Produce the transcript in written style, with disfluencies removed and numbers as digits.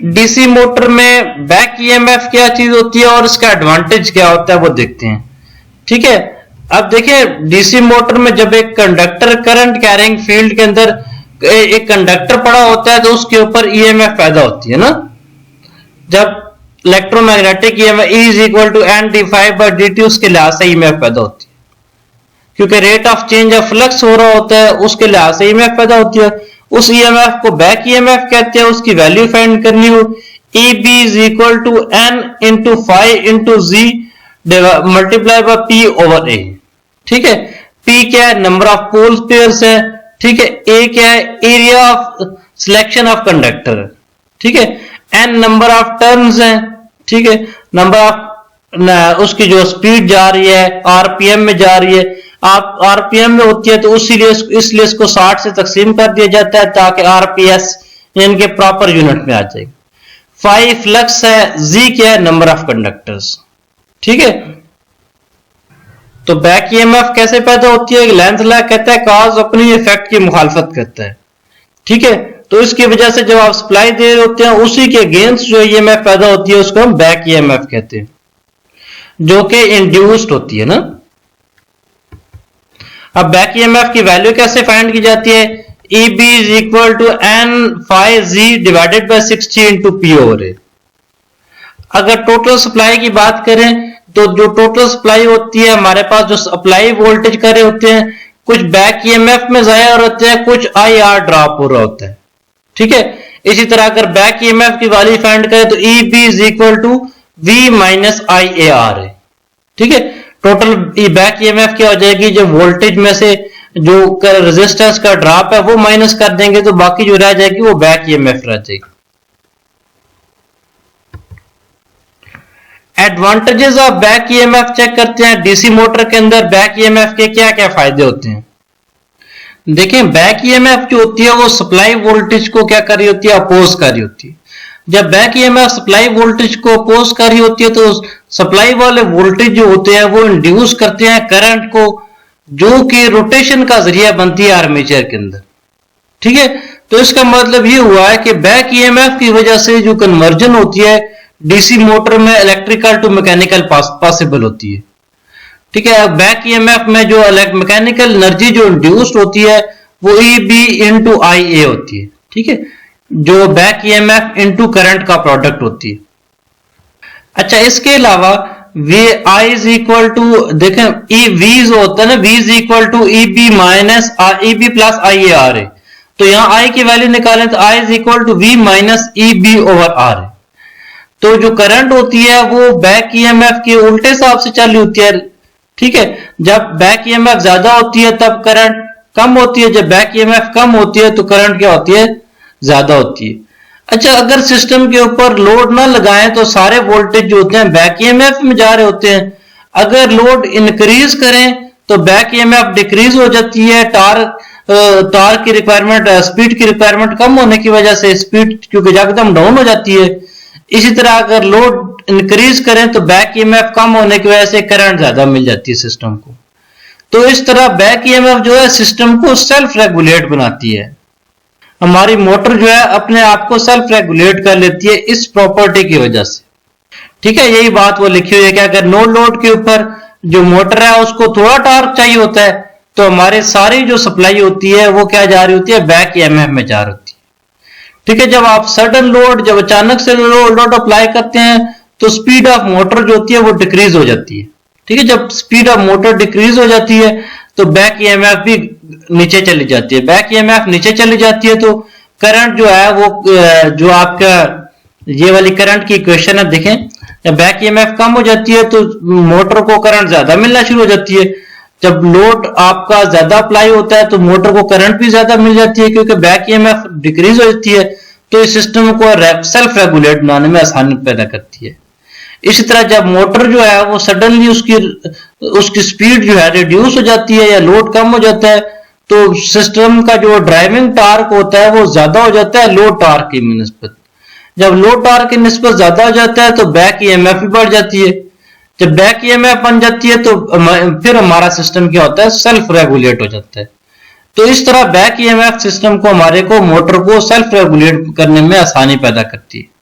DC motor में back EMF क्या चीज होती है और इसका एडवांटेज क्या होता है वो देखते हैं। ठीक है, अब देखिए डीसी मोटर में जब एक कंडक्टर करंट कैरिंग फील्ड के अंदर एक कंडक्टर पड़ा होता है तो उसके ऊपर ईएमएफ पैदा होती है ना। जब electromagnetic EMF E is equal to N D phi by D T, उसके लिहाज से ईएमएफ पैदा होती है, क्योंकि rate of change of flux हो रहा होता है, उसके लिहाज से ईएमएफ पैदा होती है। उस ईएमएफ को बैक ईएमएफ कहते हैं। उसकी वैल्यू फाइंड करनी हो, E B is equal to N into five into G multiply by P over A. ठीक है, पी क्या है, नंबर ऑफ पोल पेयर्स है। ठीक है, ए क्या है, area of selection of conductor. ठीक है, एन नंबर ऑफ टर्न्स है। ठीक है, नंबर ऑफ उसकी जो स्पीड जा रही है आरपीएम में जा रही है, आप आरपीएम में होती है तो इसलिए इसको 60 से तकसीम कर दिया जाता है ताकि आरपीएस इनके प्रॉपर यूनिट में आ जाए। 5 फ्लक्स है, जी क्या है, नंबर ऑफ कंडक्टर्स। ठीक है, तो बैक ईएमएफ कैसे पैदा होती है, लेंथ लॉ कहता है कॉज अपनी इफेक्ट की मुखालफत करता है। ठीक है, तो इसकी वजह से जब आप सप्लाई दे रहे होते हैं उसी के अगेंस्ट जो ईएमएफ पैदा होती है उसको हम बैक ईएमएफ कहते हैं, जो कि इंड्यूस्ड होती है ना। अब बैक ईएमएफ की वैल्यू कैसे फाइंड की जाती है, E B is equal to N five G divided by 60 into P over A. अगर टोटल सप्लाई की बात करें तो जो टोटल सप्लाई होती है हमारे पास, जो सप्लाई वोल्टेज कर रहे होते हैं, कुछ बैक ईएमएफ में जाया होते हैं, कुछ आईआर ड्रॉप हो रहा होता है। ठीक है, इसी तरह अगर बैक ईएमएफ की वैल्यू फाइंड करें तो E B is equal to V minus I A R है। ठीक है, टोटल बैक ईएमएफ क्या हो जाएगी, जो वोल्टेज में से जो रेजिस्टेंस का ड्रॉप है वो माइनस कर देंगे तो बाकी जो रह जाएगी वो बैक ईएमएफ रह जाएगी। Advantages of back EMF check करते हैं। डीसी मोटर के अंदर बैक ईएमएफ के क्या क्या फायदे होते हैं। देखिए, बैक ईएमएफ जो होती है वो सप्लाई वोल्टेज को क्या कर रही होती है, अपोज कर रही होती है। जब बैक ईएमएफ सप्लाई वोल्टेज को अपोज कर रही होती है तो सप्लाई वाले वोल्टेज जो होते हैं वो इंड्यूस करते हैं करंट को, जो कि रोटेशन का जरिया बनती है आर्मेचर के अंदर। ठीक है, तो इसका मतलब ये हुआ है कि बैक ईएमएफ की वजह से जो कन्वर्जन होती है डीसी मोटर में इलेक्ट्रिकल टू मैकेनिकल पॉसिबल होती है। ठीक है, बैक ईएमएफ में जो मैकेनिकल एनर्जी जो इंड्यूस्ड होती है वो ई बी इंटू आई ए होती है। ठीक है, जो बैक ईएमएफ इंटू करंट का प्रोडक्ट होती है। अच्छा, इसके अलावा V I is equal to, देखें ई वी जो होता है ना, V is equal to E B minus E B plus I A R है। तो यहां आई की वैल्यू निकालें तो I is equal to V minus E B over R है। तो जो करंट होती है वो बैक ईएमएफ के उल्टे हिसाब से चल रही होती है। ठीक है, जब बैक ईएमएफ ज्यादा होती है तब करंट कम होती है, जब बैक ईएमएफ कम होती है तो करंट क्या होती है, ज्यादा होती है। अच्छा, अगर सिस्टम के ऊपर लोड ना लगाएं तो सारे वोल्टेज जो होते हैं बैक ईएमएफ में जा रहे होते हैं। अगर लोड इंक्रीज करें तो बैक ईएमएफ डिक्रीज हो जाती है। टार्क की रिक्वायरमेंट, स्पीड की रिक्वायरमेंट कम होने की वजह से स्पीड क्योंकि एकदम डाउन हो जाती है। इसी तरह अगर लोड इंक्रीज करें तो बैक ईएमएफ कम होने की वजह से करंट ज्यादा मिल जाती है सिस्टम को। तो इस तरह बैक ईएमएफ जो है सिस्टम को सेल्फ रेगुलेट बनाती है। हमारी मोटर जो है अपने आप को सेल्फ रेगुलेट कर लेती है इस प्रॉपर्टी की वजह से। ठीक है, यही बात वो लिखी हुई है कि अगर नो लोड के ऊपर जो मोटर है उसको थोड़ा टॉर्क चाहिए होता है तो हमारे सारी जो सप्लाई होती है वो क्या जा रही होती है, बैक ईएमएफ में जा रही होती है। ठीक है, जब आप सडन लोड, जब अचानक से लोड अप्लाई करते हैं तो स्पीड ऑफ मोटर जो होती है वो डिक्रीज हो जाती है। ठीक है, जब स्पीड ऑफ मोटर डिक्रीज हो जाती है तो बैक ईएमएफ भी नीचे चली जाती है। बैक ईएमएफ नीचे चली जाती है तो करंट जो है वो जो आपका ये वाली करंट की इक्वेशन है, देखें जब बैक ईएमएफ कम हो जाती है तो मोटर को करंट ज्यादा मिलना शुरू हो जाती है। जब लोड आपका ज्यादा अप्लाई होता है तो मोटर को करंट भी ज्यादा मिल जाती है क्योंकि बैक ईएमएफ डिक्रीज हो जाती है। तो इस सिस्टम को सेल्फ रेगुलेट बनाने में आसानी पैदा करती है। इसी तरह जब मोटर जो है वो सडनली उसकी स्पीड जो है रिड्यूस हो जाती है या लोड कम हो जाता है तो सिस्टम का जो ड्राइविंग टार्क होता है वो ज्यादा हो जाता है लोड टार्क की निस्बत। जब लोड टार्क की निस्बत ज्यादा हो जाता है तो बैक ईएमएफ भी बढ़ जाती है। जब बैक ईएमएफ बन जाती है तो फिर हमारा सिस्टम क्या होता है, सेल्फ रेगुलेट हो जाता है। तो इस तरह बैक ईएमएफ सिस्टम को हमारे को मोटर को सेल्फ रेगुलेट करने में आसानी पैदा करती है।